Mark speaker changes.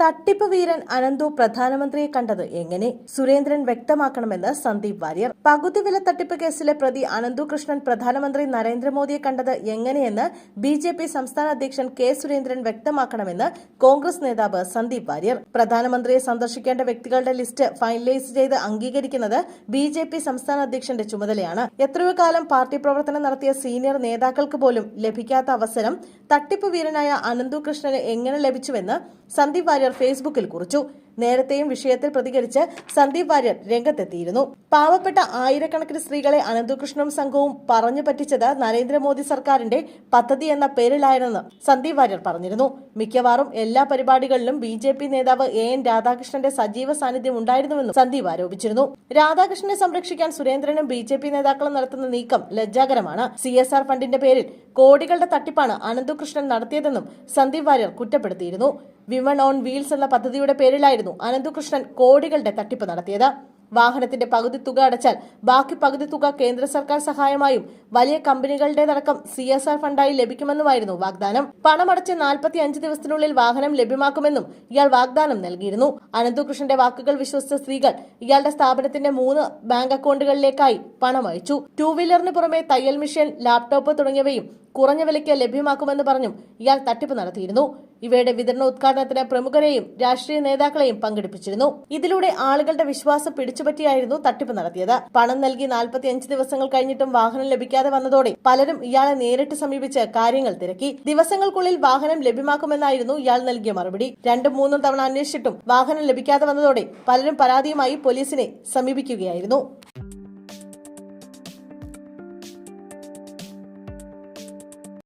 Speaker 1: തട്ടിപ്പ് വീരൻ അനന്തു പ്രധാനമന്ത്രിയെ കണ്ടത് എങ്ങനെ? സുരേന്ദ്രൻ വ്യക്തമാക്കണമെന്ന് സന്ദീപ് വാര്യർ. പകുതി വില തട്ടിപ്പ് കേസിലെ പ്രതി അനന്തു കൃഷ്ണൻ പ്രധാനമന്ത്രി നരേന്ദ്രമോദിയെ കണ്ടത് എങ്ങനെയെന്ന് ബി.ജെ.പി. സംസ്ഥാന അധ്യക്ഷൻ കെ. സുരേന്ദ്രൻ വ്യക്തമാക്കണമെന്ന് കോൺഗ്രസ് നേതാവ് സന്ദീപ് വാര്യർ. പ്രധാനമന്ത്രിയെ സന്ദർശിക്കേണ്ട വ്യക്തികളുടെ ലിസ്റ്റ് ഫൈനലൈസ് ചെയ്ത് അംഗീകരിക്കുന്നത് ബി.ജെ.പി. സംസ്ഥാന അധ്യക്ഷന്റെ ചുമതലയാണ്. എത്രയോ കാലം പാർട്ടി പ്രവർത്തനം നടത്തിയ സീനിയർ നേതാക്കൾക്ക് പോലും ലഭിക്കാത്ത അവസരം തട്ടിപ്പ് വീരനായ അനന്തു കൃഷ്ണന് എങ്ങനെ ലഭിച്ചുവെന്ന് സന്ദീപ് വാര്യർ ഫേസ്ബുക്കിൽ കുറിച്ചു. നേരത്തെയും വിഷയത്തിൽ പ്രതികരിച്ച് സന്ദീപ് വാര്യർ രംഗത്തെത്തിയിരുന്നു. പാവപ്പെട്ട ആയിരക്കണക്കിന് സ്ത്രീകളെ അനന്തകൃഷ്ണനും സംഘവും പറഞ്ഞു പറ്റിച്ചത് നരേന്ദ്രമോദി സർക്കാരിന്റെ പദ്ധതി എന്ന പേരിലായിരുന്നെന്ന് സന്ദീപ് വാര്യർ പറഞ്ഞിരുന്നു. മിക്കവാറും എല്ലാ പരിപാടികളിലും ബി.ജെ.പി. നേതാവ് എൻ രാധാകൃഷ്ണന്റെ സജീവ സാന്നിധ്യം ഉണ്ടായിരുന്നുവെന്നും സന്ദീപ് ആരോപിച്ചിരുന്നു. രാധാകൃഷ്ണനെ സംരക്ഷിക്കാൻ സുരേന്ദ്രനും ബി.ജെ.പി. നേതാക്കളും നടത്തുന്ന നീക്കം ലജ്ജാകരമാണ്. CSR ഫണ്ടിന്റെ പേരിൽ കോടികളുടെ തട്ടിപ്പാണ് അനന്തകൃഷ്ണൻ നടത്തിയതെന്നും Sandeep Warrier കുറ്റപ്പെടുത്തിയിരുന്നു. Women on wheels എന്ന പദ്ധതിയുടെ പേരിലായിരുന്നു അനന്തകൃഷ്ണൻ കോടികളുടെ തട്ടിപ്പ് നടത്തിയത്. വാഹനത്തിന്റെ പകുതി തുക അടച്ചാൽ ബാക്കി പകുതി തുക കേന്ദ്ര സർക്കാർ സഹായമായും വലിയ കമ്പനികളുടേതടക്കം CSR ഫണ്ടായി ലഭിക്കുമെന്നുമായിരുന്നു വാഗ്ദാനം. പണമടച്ച് 45 ദിവസത്തിനുള്ളിൽ വാഹനം ലഭ്യമാക്കുമെന്നും ഇയാൾ വാഗ്ദാനം നൽകിയിരുന്നു. അനന്തകൃഷ്ണന്റെ വാക്കുകൾ വിശ്വസിച്ച സ്ത്രീകൾ ഇയാളുടെ സ്ഥാപനത്തിന്റെ 3 ബാങ്ക് അക്കൗണ്ടുകളിലേക്കായി പണം അയച്ചു. 2 വീലറിന് പുറമെ തയ്യൽ മെഷീൻ, ലാപ്ടോപ്പ് തുടങ്ങിയവയും കുറഞ്ഞ വിലയ്ക്ക് ലഭ്യമാക്കുമെന്ന് പറഞ്ഞും ഇയാൾ തട്ടിപ്പ് നടത്തിയിരുന്നു. ഇവയുടെ വിതരണ ഉദ്ഘാടനത്തിന് പ്രമുഖരെയും രാഷ്ട്രീയ നേതാക്കളെയും പങ്കെടുപ്പിച്ചിരുന്നു. ഇതിലൂടെ ആളുകളുടെ വിശ്വാസം പിടിച്ചുപറ്റിയായിരുന്നു തട്ടിപ്പ് നടത്തിയത്. പണം നൽകി 45 ദിവസങ്ങൾ കഴിഞ്ഞിട്ടും വാഹനം ലഭിക്കാതെ വന്നതോടെ പലരും ഇയാളെ നേരിട്ട് സമീപിച്ച് കാര്യങ്ങൾ തിരക്കി. ദിവസങ്ങൾക്കുള്ളിൽ വാഹനം ലഭ്യമാക്കുമെന്നായിരുന്നു ഇയാൾ നൽകിയ മറുപടി. 2-3 തവണ അന്വേഷിച്ചിട്ടും വാഹനം ലഭിക്കാതെ വന്നതോടെ പലരും പരാതിയുമായി പോലീസിനെ സമീപിക്കുകയായിരുന്നു.